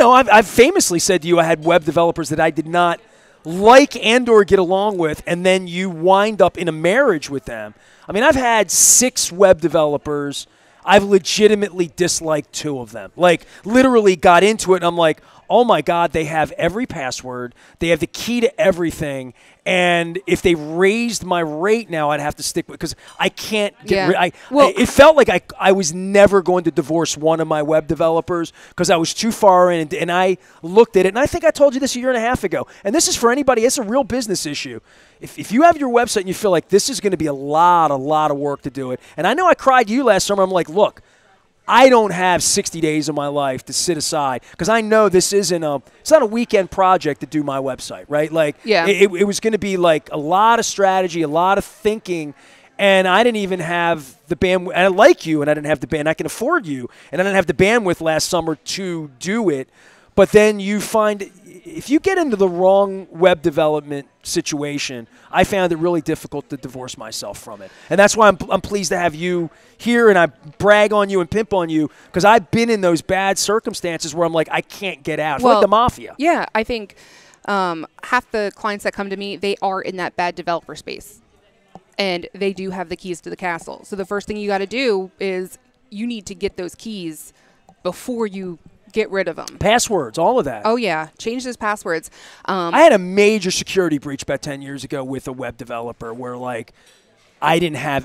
I've famously said to you I had web developers that I did not like and or get along with, and then you wind up in a marriage with them. I mean, I've had 6 web developers. I've legitimately disliked 2 of them. Like, literally got into it, and I'm like, oh, my God, they have every password. They have the key to everything. And if they raised my rate now, I'd have to stick with, because I can't get it felt like I was never going to divorce one of my web developers because I was too far in. And I looked at it, and I think I told you this a year and a half ago. And this is for anybody. It's a real business issue. If you have your website and you feel like this is going to be a lot of work to do it, and I know I cried to you last summer. I'm like, look, I don't have 60 days of my life to sit aside, because I know this isn't it's not a weekend project to do my website, right? Like, yeah. it was going to be like a lot of strategy, a lot of thinking, and I didn't even have the bandwidth. And I like you, and I didn't have the band. I can afford you, and I didn't have the bandwidth last summer to do it. But then you find, if you get into the wrong web development situation, I found it really difficult to divorce myself from it. And that's why I'm pleased to have you here, and I brag on you and pimp on you, because I've been in those bad circumstances where I'm like, I can't get out. It's like the mafia. Yeah, I think half the clients that come to me, they are in that bad developer space. And they do have the keys to the castle. So the first thing you got to do is you need to get those keys before you get rid of them. Passwords, all of that. Oh, yeah. Change those passwords. I had a major security breach about 10 years ago with a web developer where, like, I didn't own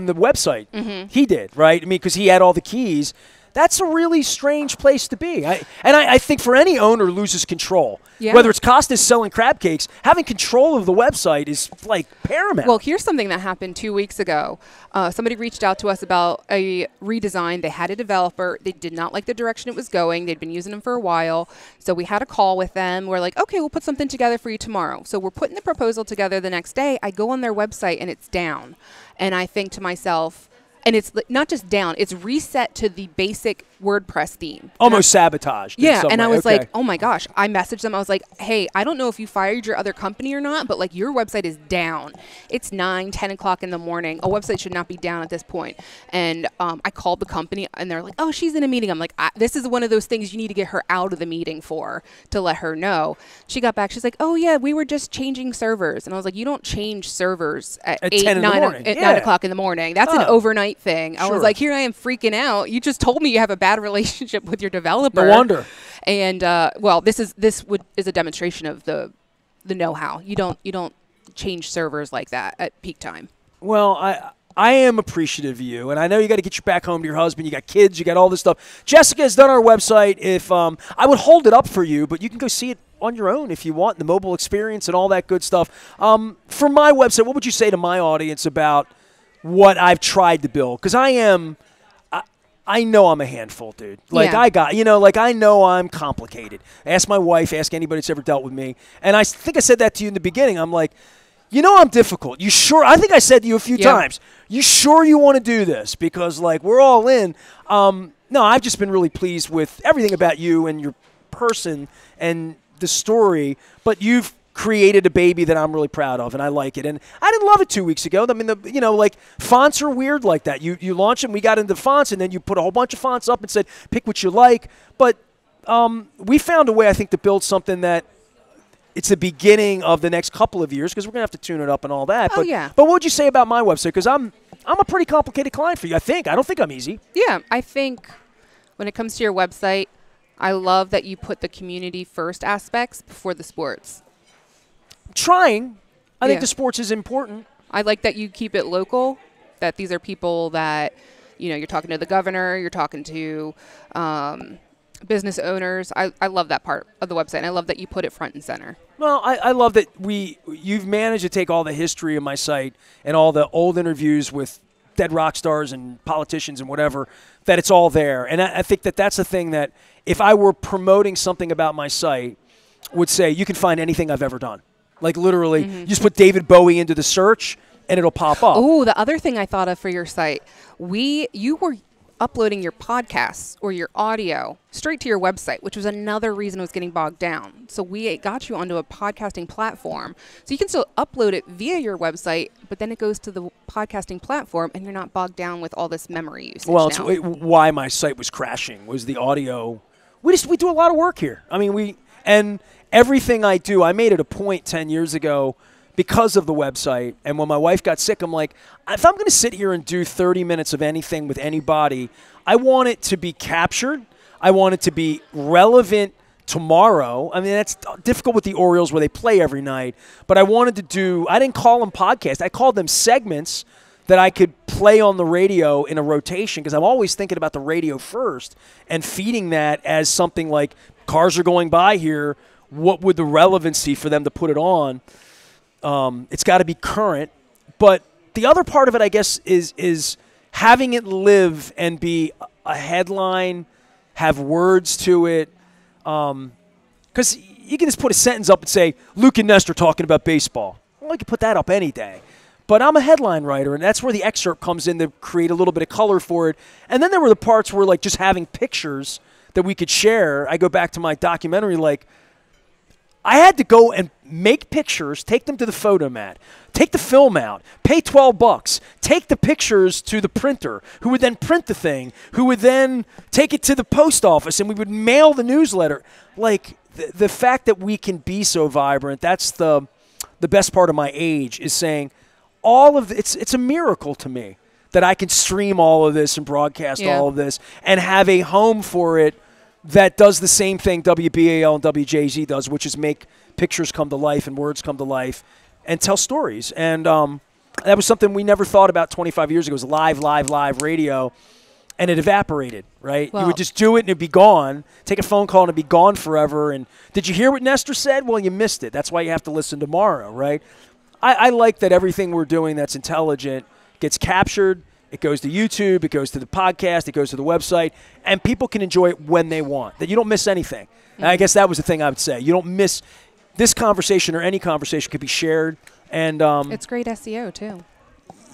the website. Mm-hmm. He did, right? I mean, because he had all the keys. That's a really strange place to be. I think for any owner loses control. Yeah. Whether it's Costas selling crab cakes, having control of the website is, like, paramount. Well, here's something that happened 2 weeks ago. Somebody reached out to us about a redesign. They had a developer. They did not like the direction it was going. They'd been using them for a while. So we had a call with them. We're like, okay, we'll put something together for you tomorrow. So we're putting the proposal together the next day. I go on their website, and it's down. And I think to myself, and it's not just down, it's reset to the basic WordPress theme. Almost sabotaged. Yeah, and I was okay. like, oh my gosh. I messaged them. I was like, hey, I don't know if you fired your other company or not, but like your website is down. It's 9, 10 o'clock in the morning. A website should not be down at this point. And I called the company, and they're like, oh, she's in a meeting. I'm like, this is one of those things you need to get her out of the meeting for, to let her know. She got back. She's like, oh yeah, we were just changing servers. And I was like, you don't change servers at 8, 9 o'clock in the morning. That's an overnight thing. I was like, here I am freaking out. You just told me you have a bad relationship with your developer. No wonder. And well, this is a demonstration of the know-how. You don't change servers like that at peak time. Well, I am appreciative of you, and I know you got to get you back home to your husband. You got kids, you got all this stuff. Jessica has done our website. If I would hold it up for you, but you can go see it on your own if you want, the mobile experience and all that good stuff. For my website, what would you say to my audience about what I've tried to build? Because I know I'm a handful, dude. Like, yeah. I know I'm complicated. Ask my wife, ask anybody that's ever dealt with me. And I think I said that to you in the beginning. I'm like, I'm difficult. You sure? I think I said to you a few times, you sure you want to do this? Because, like, we're all in. No, I've just been really pleased with everything about you and your person and the story. But you've created a baby that I'm really proud of, and I like it. And I didn't love it 2 weeks ago. I mean, fonts are weird like that. You launch them, we got into fonts, and then you put a whole bunch of fonts up and said, pick what you like. But we found a way, I think, to build something that it's the beginning of the next couple of years, because we're going to have to tune it up and all that. But what would you say about my website? Because I'm a pretty complicated client for you, I think. I don't think I'm easy. Yeah, I think when it comes to your website, I love that you put the community first aspects before the sports. Trying. I think the sports is important. I like that you keep it local, that these are people that, you're talking to the governor, you're talking to business owners. I love that part of the website, and I love that you put it front and center. Well, I love that you've managed to take all the history of my site and all the old interviews with dead rock stars and politicians and whatever, that it's all there. And I think that that's the thing that if I were promoting something about my site, would say you can find anything I've ever done. Like, literally, you just put David Bowie into the search, and it'll pop up. Oh, the other thing I thought of for your site, you were uploading your podcasts or your audio straight to your website, which was another reason it was getting bogged down. So we got you onto a podcasting platform. So you can still upload it via your website, but then it goes to the podcasting platform, and you're not bogged down with all this memory usage. Well, it's why my site was crashing, was the audio. We do a lot of work here. I mean, and everything I do, I made it a point 10 years ago because of the website. And when my wife got sick, I'm like, if I'm going to sit here and do 30 minutes of anything with anybody, I want it to be captured. I want it to be relevant tomorrow. I mean, that's difficult with the Orioles where they play every night. But I didn't call them podcasts. I called them segments that I could play on the radio in a rotation, because I'm always thinking about the radio first and feeding that as something like cars are going by here. What would the relevancy for them to put it on? It's got to be current. But the other part of it, I guess, is having it live and be a headline, have words to it. Because you can just put a sentence up and say, Luke and Nestor talking about baseball. Well, I could put that up any day. But I'm a headline writer, and that's where the excerpt comes in to create a little bit of color for it. And then there were the parts where, like, just having pictures that we could share. I go back to my documentary, like, I had to go and make pictures, take them to the photomat, take the film out, pay $12, take the pictures to the printer, who would then print the thing, who would then take it to the post office, and we would mail the newsletter. Like, the fact that we can be so vibrant, that's the best part of my age, is saying all of it's a miracle to me that I can stream all of this and broadcast all of this and have a home for it that does the same thing WBAL and WJZ does, which is make pictures come to life and words come to life and tell stories. And that was something we never thought about 25 years ago. It was live radio, and it evaporated, right? Well, you would just do it and it'd be gone. Take a phone call and it'd be gone forever. And did you hear what Nestor said? Well, you missed it. That's why you have to listen tomorrow, right? I like that everything we're doing that's intelligent gets captured. It goes to YouTube, it goes to the podcast, it goes to the website, and people can enjoy it when they want. That you don't miss anything. And I guess that was the thing I would say. You don't miss this conversation, or any conversation could be shared. And it's great SEO too.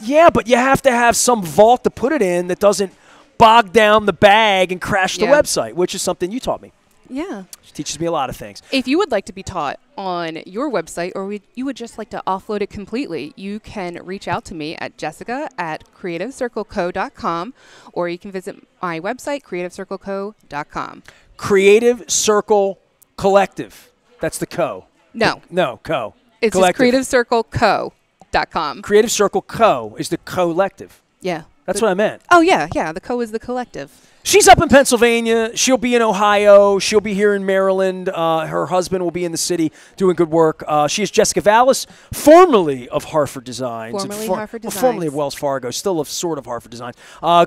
Yeah, but you have to have some vault to put it in that doesn't bog down the bag and crash the Yeah. website, which is something you taught me. Yeah. She teaches me a lot of things. If you would like to be taught on your website, or you would just like to offload it completely, you can reach out to me at jessica@creativecircleco.com, or you can visit my website, creativecircleco.com. Creative Circle Collective. That's the co. No. No, co. It's just creativecircleco.com. Creative Circle Co. is the collective. Yeah. That's what I meant. Oh, yeah. Yeah. The co is the collective. She's up in Pennsylvania. She'll be in Ohio. She'll be here in Maryland. Her husband will be in the city doing good work. She is Jessica Valis, formerly of Hartford Designs. Formerly Hartford Designs. Formerly of Wells Fargo, still of sort of Hartford Designs.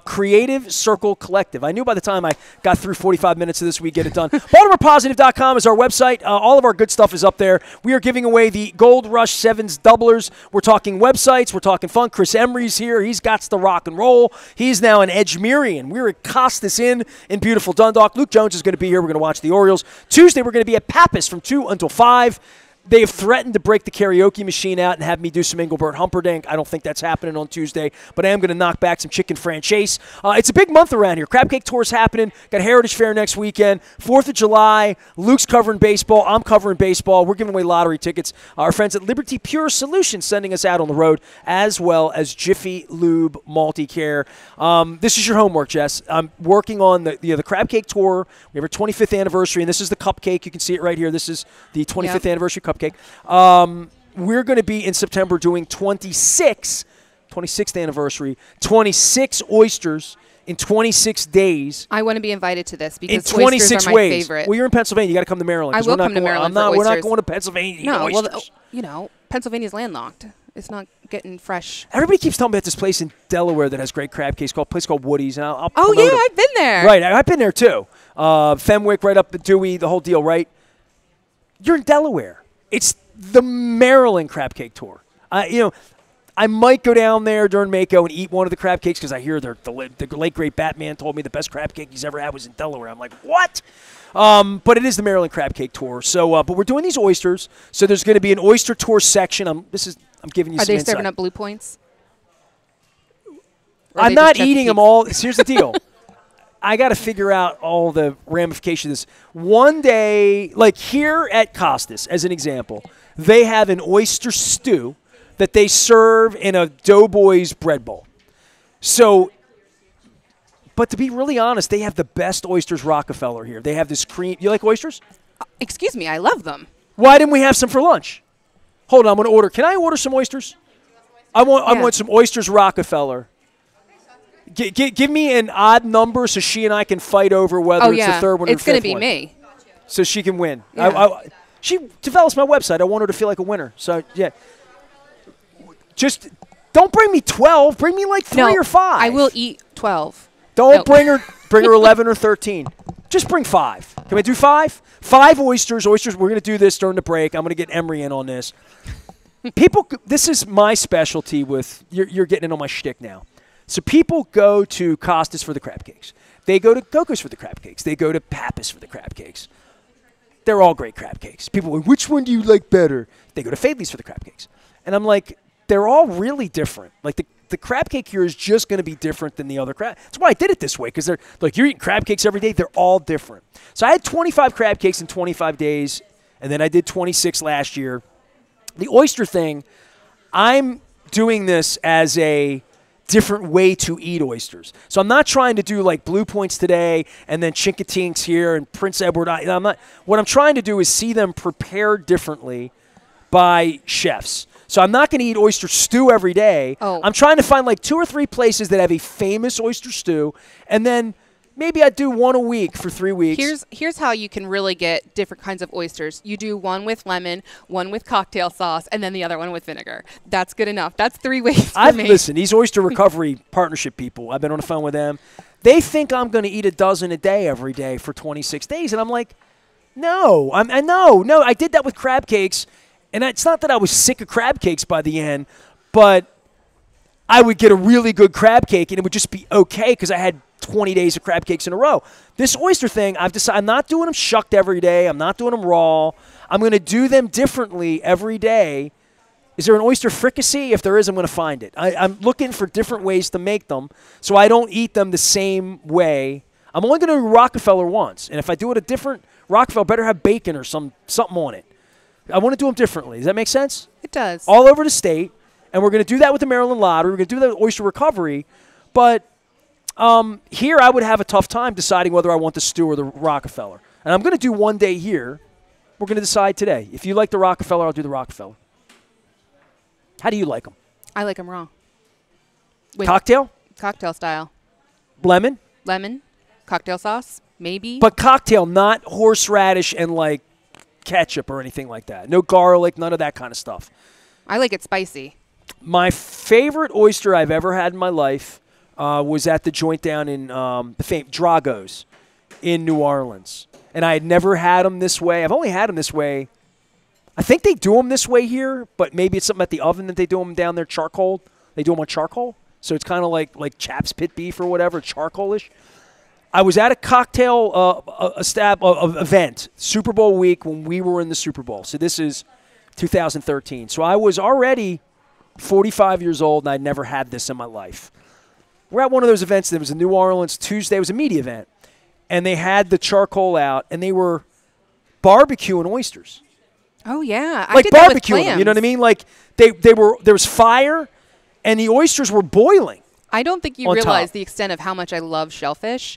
Creative Circle Collective. I knew by the time I got through 45 minutes of this, we'd get it done. BaltimorePositive.com is our website. All of our good stuff is up there. We are giving away the Gold Rush Sevens doublers. We're talking websites. We're talking fun. Chris Emery's here. He's got the rock and roll. He's now an Edgemirian. We're at Costa this in beautiful Dundalk. Luke Jones is going to be here. We're going to watch the Orioles. Tuesday, we're going to be at Pappas from 2 until 5. They have threatened to break the karaoke machine out and have me do some Engelbert Humperdinck. I don't think that's happening on Tuesday, but I am going to knock back some chicken franchise. It's a big month around here. Crab Cake Tour is happening. Got Heritage Fair next weekend. 4th of July. Luke's covering baseball. I'm covering baseball. We're giving away lottery tickets. Our friends at Liberty Pure Solutions sending us out on the road, as well as Jiffy Lube Multi-Care. This is your homework, Jess. I'm working on the Crab Cake Tour. We have our 25th anniversary, and this is the cupcake. You can see it right here. This is the 25th anniversary cupcake. We're going to be in September doing 26th anniversary, 26 oysters in 26 days. I want to be invited to this because in 26 oysters are my ways. favorite. Well, you're in Pennsylvania. You got to come to Maryland. I will come to Maryland for We're not oysters. going to Pennsylvania to eat No, oysters. well, Pennsylvania's landlocked. It's not getting fresh. Everybody keeps telling me about this place in Delaware that has great crab cakes, a place called Woody's. And I'll Oh, promote yeah, it. I've been there. Right, I've been there too. Fenwick, right up at Dewey, the whole deal, right? You're in Delaware. It's the Maryland Crab Cake Tour. I might go down there during Mako and eat one of the crab cakes because I hear the late, great Batman told me the best crab cake he's ever had was in Delaware. I'm like, what? But it is the Maryland Crab Cake Tour. So, but we're doing these oysters. So there's going to be an oyster tour section. I'm giving you Are some they insight. serving up Blue Points? I'm not eating them all. Here's the deal. I got to figure out all the ramifications of this. One day, like here at Costas, as an example, they have an oyster stew that they serve in a Doughboys bread bowl. So, but to be really honest, they have the best oysters Rockefeller here. They have this cream. You like oysters? Excuse me, I love them. Why didn't we have some for lunch? Hold on, I'm going to order. Can I order some oysters? I want some oysters Rockefeller. Give me an odd number so she and I can fight over whether it's the third one or the fifth one. It's going to be me. So she can win. Yeah. She develops my website. I want her to feel like a winner. So, yeah. Just don't bring me 12. Bring me like 3 or 5. I will eat 12. Don't bring her 11 or 13. Just bring 5. Can we do 5? 5 oysters. Oysters. We're going to do this during the break. I'm going to get Emery in on this. People, this is my specialty with, you're getting in on my shtick now. So people go to Costas for the crab cakes. They go to Goko's for the crab cakes. They go to Pappas for the crab cakes. They're all great crab cakes. People are like, which one do you like better? They go to Fadley's for the crab cakes. And I'm like, they're all really different. Like the crab cake here is just going to be different than the other crab. That's why I did it this way, because they're like, you're eating crab cakes every day. They're all different. So I had 25 crab cakes in 25 days, and then I did 26 last year. The oyster thing, I'm doing this as a different way to eat oysters. So I'm not trying to do like Blue Points today and then Chincoteagues here and Prince Edward. I'm not. What I'm trying to do is see them prepared differently by chefs. So I'm not going to eat oyster stew every day. Oh. I'm trying to find like 2 or 3 places that have a famous oyster stew, and then maybe I do one a week for 3 weeks. Here's how you can really get different kinds of oysters. You do one with lemon, one with cocktail sauce, and then the other one with vinegar. That's good enough. That's 3 ways for me. Listen, these oyster recovery partnership people, I've been on the phone with them. They think I'm going to eat a dozen a day every day for 26 days, and I'm like, no. No. I did that with crab cakes, and it's not that I was sick of crab cakes by the end, but I would get a really good crab cake, and it would just be okay because I had 20 days of crab cakes in a row. This oyster thing, I've decided I'm not doing them shucked every day. I'm not doing them raw. I'm going to do them differently every day Is there an oyster fricassee? If there is, I'm going to find it. I'm looking for different ways to make them so I don't eat them the same way. I'm only going to do Rockefeller once. And if I do it a different Rockefeller, better have bacon or something on it. I want to do them differently. Does that make sense? It does. All over the state. And we're going to do that with the Maryland Lottery. We're going to do that with oyster recovery. But here I would have a tough time deciding whether I want the stew or the Rockefeller. And I'm going to do one day here. We're going to decide today. If you like the Rockefeller, I'll do the Rockefeller. How do you like them? I like them raw. With Cocktail? Cocktail style. Lemon? Lemon. Cocktail sauce. Maybe. But cocktail, not horseradish and like ketchup or anything like that. No garlic, none of that kind of stuff. I like it spicy. My favorite oyster I've ever had in my life was at the joint down in the famed Drago's in New Orleans. And I had never had them this way. I've only had them this way. I think they do them this way here, but maybe it's something at the oven that they do them down there charcoal. They do them on charcoal. So it's kind of like Chaps Pit Beef or whatever, charcoalish. I was at a cocktail event, Super Bowl week, when we were in the Super Bowl. So this is 2013. So I was already 45 years old, and I'd never had this in my life. We're at one of those events. There was in New Orleans Tuesday. It was a media event. And they had the charcoal out, and they were barbecuing oysters. Oh, yeah. I Like did that with barbecuing them, clams. you know what I mean? Like there was fire, and the oysters were boiling. I don't think you on realize top. the extent of how much I love shellfish.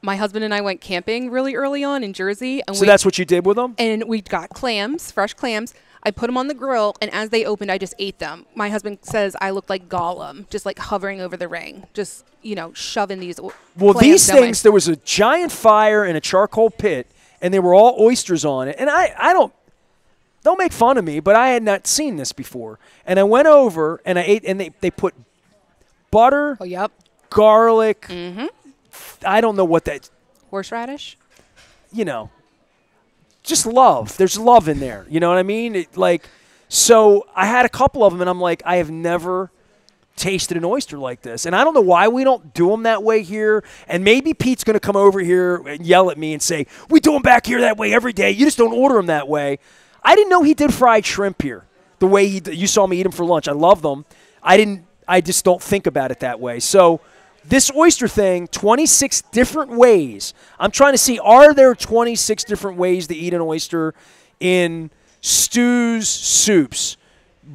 My husband and I went camping really early on in Jersey. And So that's what you did with them? And we got clams, fresh clams. I put them on the grill, and as they opened, I just ate them. My husband says I looked like Gollum, just like hovering over the ring, just, shoving these Well, clams these down my- things, there was a giant fire in a charcoal pit, and they were all oysters on it. And I don't make fun of me, but I had not seen this before. And I went over, and I ate, and they put butter, Oh, yep. garlic. Mm-hmm. I don't know what that, Horseradish? just love. There's love in there. You know what I mean? So I had a couple of them, and I'm like, I have never tasted an oyster like this. And I don't know why we don't do them that way here. And maybe Pete's going to come over here and yell at me and say, we do them back here that way every day. You just don't order them that way. I didn't know he did fried shrimp here the way you saw me eat them for lunch. I love them. I just don't think about it that way. So this oyster thing, 26 different ways. I'm trying to see, are there 26 different ways to eat an oyster in stews, soups,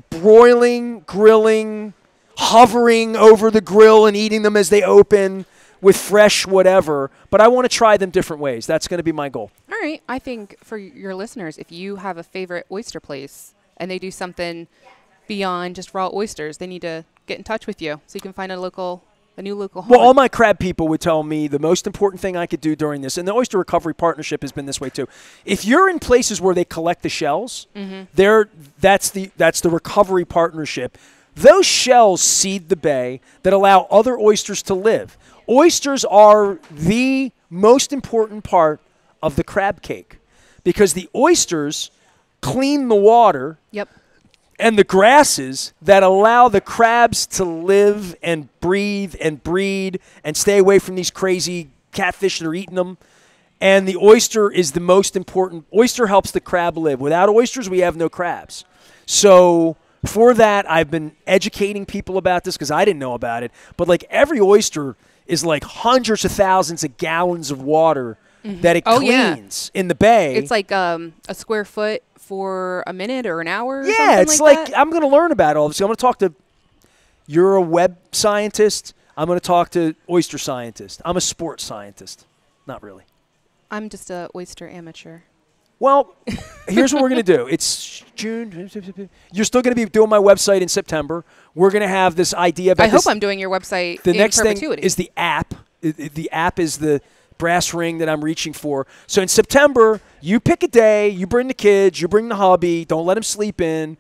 broiling, grilling, hovering over the grill and eating them as they open with fresh whatever. But I want to try them different ways. That's going to be my goal. All right. I think for your listeners, if you have a favorite oyster place and they do something beyond just raw oysters, they need to get in touch with you so you can find a new local home. Well, all my crab people would tell me the most important thing I could do during this, and the Oyster Recovery Partnership has been this way too. If you're in places where they collect the shells, that's the recovery partnership. Those shells seed the bay that allow other oysters to live. Oysters are the most important part of the crab cake because the oysters clean the water. Yep. And the grasses that allow the crabs to live and breathe and breed and stay away from these crazy catfish that are eating them. And the oyster is the most important. Oyster helps the crab live. Without oysters, we have no crabs. So for that, I've been educating people about this because I didn't know about it. But like every oyster is like hundreds of thousands of gallons of water that it cleans in the bay. It's like a square foot for a minute or an hour or yeah, something it's like that? I'm going to learn about all this. I'm going to talk to – you're a web scientist. I'm going to talk to oyster scientist. I'm a sports scientist. Not really. I'm just a oyster amateur. Well, here's what we're going to do. It's June. You're still going to be doing my website in September. We're going to have this idea about I hope I'm doing your website the in next perpetuity. thing is the app. The app is the brass ring that I'm reaching for. So in September, you pick a day, you bring the kids, you bring the hubby, don't let them sleep in,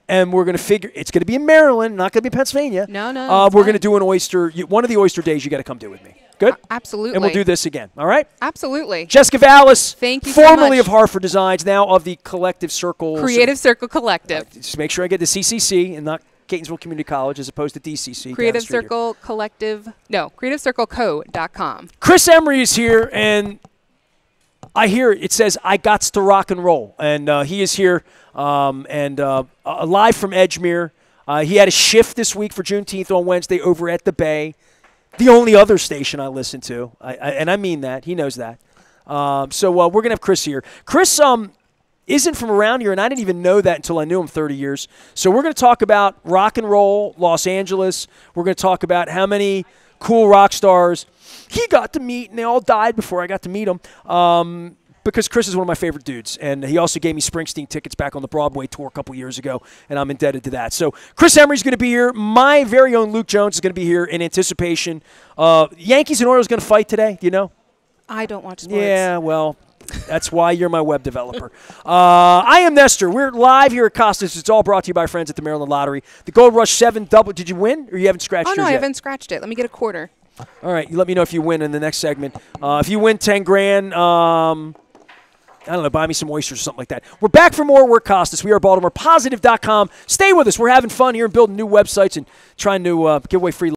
and we're going to figure – it's going to be in Maryland, not going to be in Pennsylvania. No, no. We're going to do an oyster – one of the oyster days you got to come do with me. Good? Absolutely. And we'll do this again, all right? Absolutely. Jessica Valis, Thank you so formerly much. of Hartford Designs, now of the Collective Circle. Creative Circle Collective. Just make sure I get the CCC and not Catonsville Community College as opposed to DCC. Creative Circle Collective. No, CreativeCircleCo.com. Chris Emery is here, and I hear it says, I gots to rock and roll. And he is here live from Edgemere. He had a shift this week for Juneteenth on Wednesday over at the Bay, the only other station I listen to. And I mean that. He knows that. So we're going to have Chris here. Chris isn't from around here, and I didn't even know that until I knew him 30 years. So we're going to talk about rock and roll, Los Angeles. We're going to talk about how many cool rock stars he got to meet, and they all died before I got to meet them. Because Chris is one of my favorite dudes, and he also gave me Springsteen tickets back on the Broadway tour a couple years ago, and I'm indebted to that. So Chris Emery's going to be here. My very own Luke Jones is going to be here in anticipation. Yankees and Orioles going to fight today. Do you know? I don't watch sports. Yeah, well, that's why you're my web developer. I am Nestor. We're live here at Costas. It's all brought to you by our friends at the Maryland Lottery. The Gold Rush 7 double. Did you win, or you haven't scratched yours yet? I haven't scratched it. Let me get a quarter. All right, you let me know if you win in the next segment. If you win 10 grand, I don't know, buy me some oysters or something like that. We're back for more. We're Costas. We are BaltimorePositive.com. Stay with us. We're having fun here and building new websites and trying to give away free